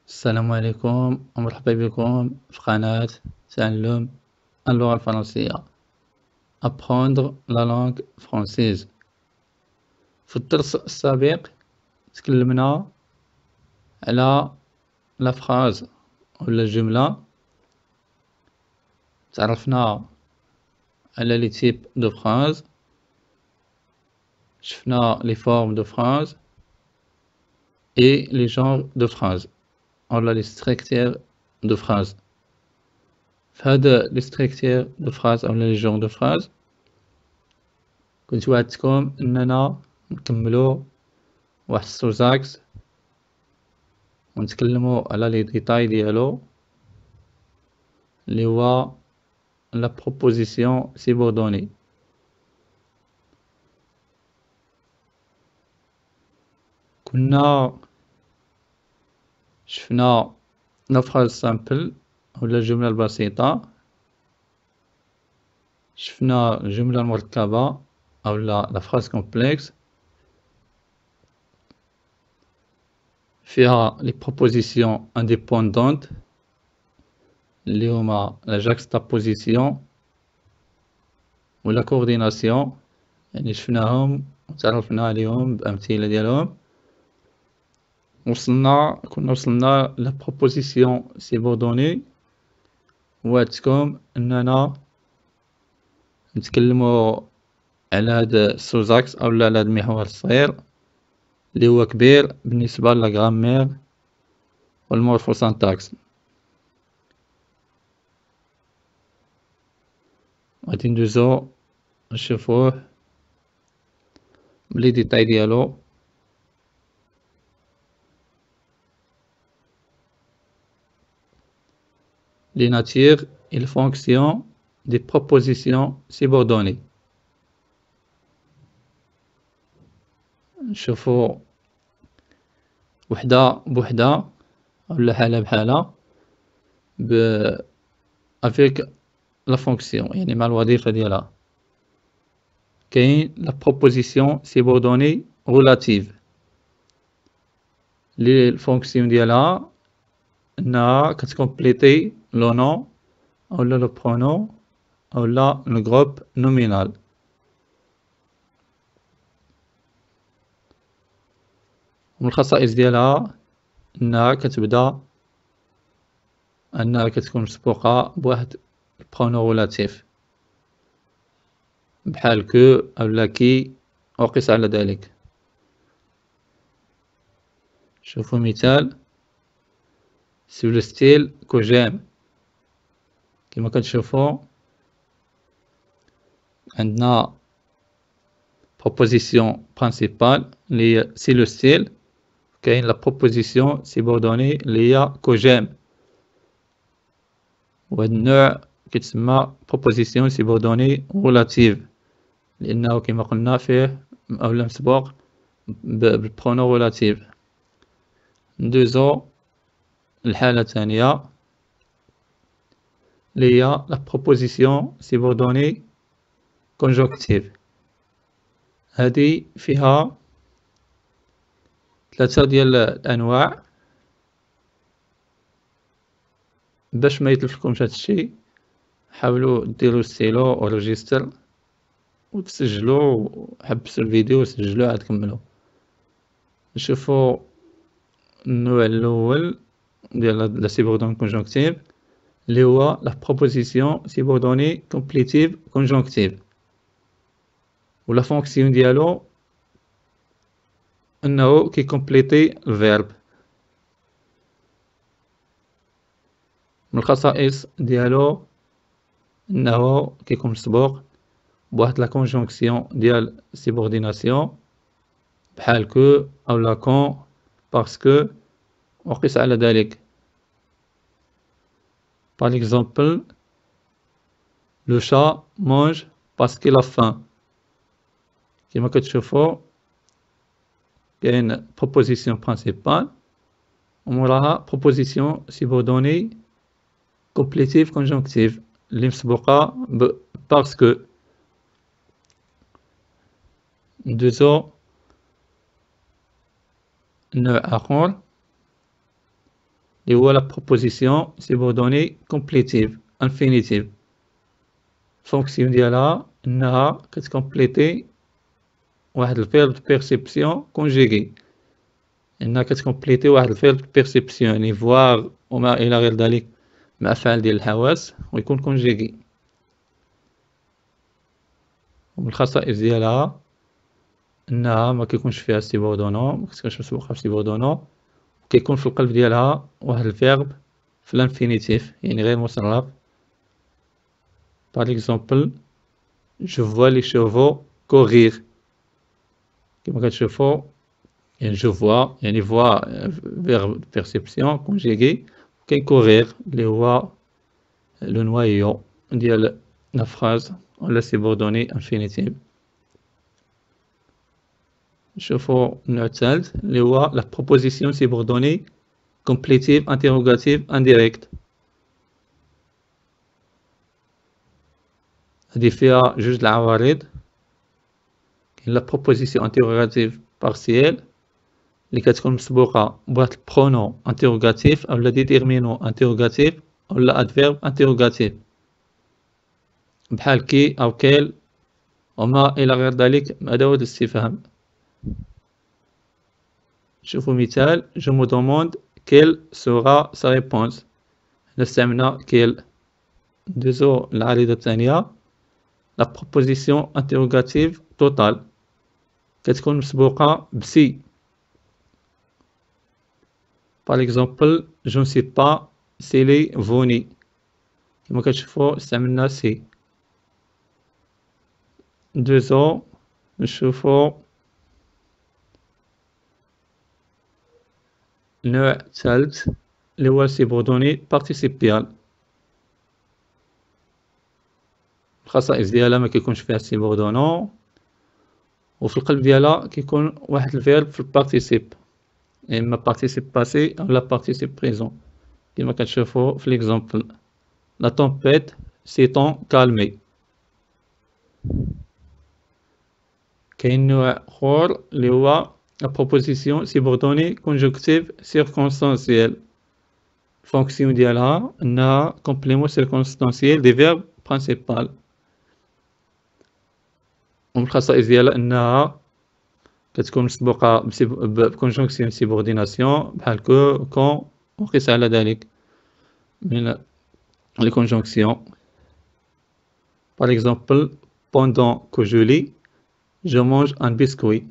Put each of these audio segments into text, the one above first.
السلام عليكم ومرحبا بكم في قناة تعلم اللغة الفرنسية. Apprendre la langue française. في الدرس السابق تكلمنا على لا فراز ولا الجملة، تعرفنا على لي تيب دو فراز، شفنا لي فورم دو فراز اي لي جونر دو فراز ولا لي ستركتير دو فراز. في هذا لي ستركتير دو فراز اولا لي جونر دو فراز كنت وعدتكم اننا نكملو واحد السوزاكس ونتكلمو على لي ديتاي ديالو اللي هو لا بروبوزيسيون سيبوردوني. كنا شفنا لا فراز سامبل ولا الجملة البسيطة، شفنا الجملة المركبة اولا لا فراز كومبلكس فيها لي بروبوزيسيون انديبوندونت اللي هما لا جاكستابوزيسيون ولا كورديناسيون، يعني شفناهم وتعرفنا عليهم بأمثلة ديالهم. كنا وصلنا لا بروبوزيسيون سيبوردوني، وعدتكم اننا نتكلمو على هاد السوزاكس اولا على هاد المحور الصغير اللي هو كبير بالنسبة لا غرامير والمورفوسانتاكس. غادي ندوزو نشوفوه بلي ديتاي ديالو. les natures et les fonctions des propositions subordonnées. نشوفو وحدة بوحدة ولا حالة بحالة avec la fonction، يعني مع الوظيفة ديالها. كاين la proposition subordonnée relative اللي الفونكسيون ديالها انها كتكومبليتي لو نون اولا لو برونون اولا لو جروب نومينال. ومن الخصائص ديالها انها كتكون مسبوقة بواحد البرونون رولاتيف بحال كو اولا كي وقس على ذلك. شوفوا مثال سو لو ستيل كو جيم. كما كتشوفوا عندنا proposition principale اللي هي سي لو ستيل، كاين لا proposition subordonnée اللي هي كو جيم، وهاد النوع كيتسمى proposition subordonnée relative لأنه كما قلنا فيه أولا مسبوق بالبرونون relative. ندوزو الحالة الثانية اللي هي لا proposition subordonnée conjonctive. هادي فيها ثلاثة ديال الأنواع. باش ما يتلفكمش هادشي حاولوا ديروا ستيلو و ريجيستر وتسجلوا، حبسوا الفيديو وسجلوه عاد كملوا. نشوفوا النوع الاول ديال لا سيبوردون كونجونكتيف اللي هو لا بروبوزيسيون سيبوردوني كومبليتيف كونجونكتيف، ولا فونكسيون ديالو انه كيكومبليتي الفيرب. من الخصائص ديالو انه كيكون مسبوق بواحد لا كونجونكسيون ديال سيبورديناسيون بحال كو اولا كون باسكو وقس على ذلك. par exemple le chat mange parce qu'il a faim. كما كتشوفوا كاين proposition principale وموراها proposition subordonnée complétive conjonctive اللي مسبوقة ب parce que. ندوزو نوع آخر اللي هو لا بروبوزيسيون سيبوردوني كومبليتيف انفينيتيف. الفونكسيون ديالها انها كتكومبليتي واحد الفيرب دو بيرسيبسيون كونجيغي، انها كتكومبليتي واحد الفيرب دو بيرسيبسيون يعني فواغ وما الى غير ذلك من افعال ديال الحواس ويكون كونجيغي. ومن الخصائص ديالها انها ما كيكونش فيها سيبوردونون، ما كتكونش مسبوقه بسيبوردونون، كيكون في القلب ديالها واحد الفيرب في الانفينيتيف يعني غير مصرف. par exemple je vois les chevaux courir، كما كتشوفوا يعني je vois يعني vois verbe perception conjugué، كاين courir اللي هو لو نوايو ديال لا phrase ولا سيبوردوني infinitive. نشوفوا النوع الثالث اللي هو لا proposition subordonnée complétive interrogative indirect. هذه فيها جوج العوارض، كاين لا proposition interrogative partielle اللي كتكون مسبوقة بواحد البرونون interrogatif أو لا déterminant interrogatif أو لا adverbe interrogatif بحال كي أو كيل وما إلى غير ذلك من أدوات الاستفهام. شوفوا مثال je me demande quelle sera sa réponse. هنا استعملنا quelle. ندوزو العريضة الثانية لا proposition interrogative totale كتكون مسبوقة بسي. par exemple je ne sais pas s'il est venu، كما كتشوفوا استعملنا سي. ندوزو نشوفوا النوع الثالث اللي هو سيبوردوني بارتيسيبيال. الخصائص ديالها ما كيكونش فيها سيبوردونون، وفي القلب ديالها كيكون واحد الفيرب في البارتيسيب، اما بارتيسيب باسي او لا بارتيسيب بريزون كما كتشوفوا في ليكزامبل لا تومبيت سي طون كالمي. كاين نوع اخر اللي هو لا بروبوزيسيون سيبوردوني كونجكتيف سيركونستانسييل. الفونكسيون ديالها انها كومبليمون سيركونستانسييل دي فيرب برينسيبال، ومن الخصائص ديالها انها كتكون مسبوقة بكونجونكسيون سيبورديناسيون بحال كو كون وقيس على ذلك من لي كونجونكسيون. par exemple pendant que je lis je mange un biscuit.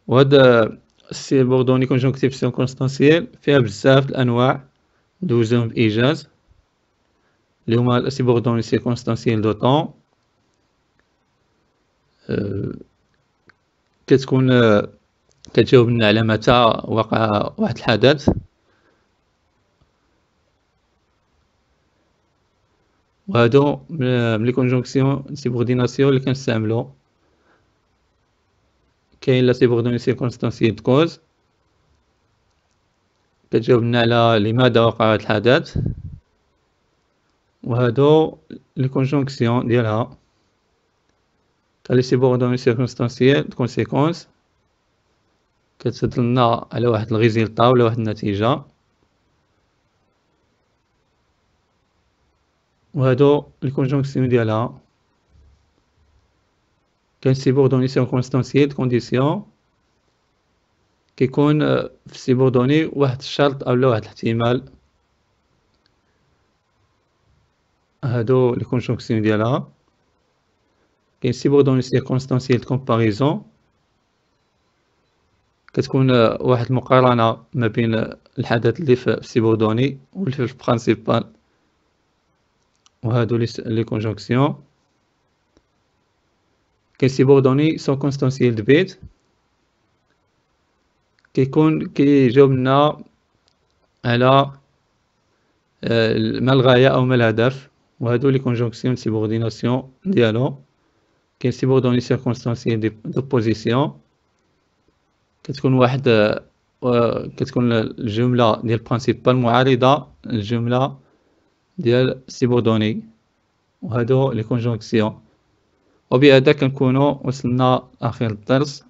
وهذا السيبوردوني كونجونكتيف سيركونستانسييل فيها بزاف الانواع ندوزوهم بايجاز اللي هما السيبوردوني سيركونستانسييل دو طون. كتكون كتجاوب لنا على متى وقع واحد الحدث، وهادو من لي كونجونكسيون سيبورديناسيون اللي كنستعملو. كاين لا سيبوردوني سيركونستانسييل دو كوز كتجاوب لنا على لماذا وقع هاد الحدث، وهادو لي كونجونكسيون ديالها. لي سيبوردوني سيركونستانسييل دو كونسيكونس كتدلنا على واحد الريزلطا ولا واحد النتيجة، وهادو لي كونجونكسيون ديالها. كاين سيبوردوني سيركونستانسييل دو كونديسيون كيكون في السيبوردوني واحد الشرط اولا واحد الاحتمال، هادو لي كونجونكسيون ديالها. كاين سيبوردوني سيركونستانسييل دو كومباريزون كتكون واحد المقارنة ما بين الحدث اللي في السيبوردوني واللي في البرانسيبال، وهادو لي كونجونكسيون. كاين سيبوردوني سيركونستانسييل دو بيت كيكون كيجاوب لنا على ما الغاية او ما الهدف، وهادو لي كونجونكسيون سيبورديناسيون ديالو. كاين سيبوردوني سيركونستانسييل دو بوزيسيون كتكون الجملة ديال برانسيبال معارضة للجملة ديال سيبوردوني، وهادو لي كونجونكسيون. وبهذا كنكونوا وصلنا لاخر الدرس.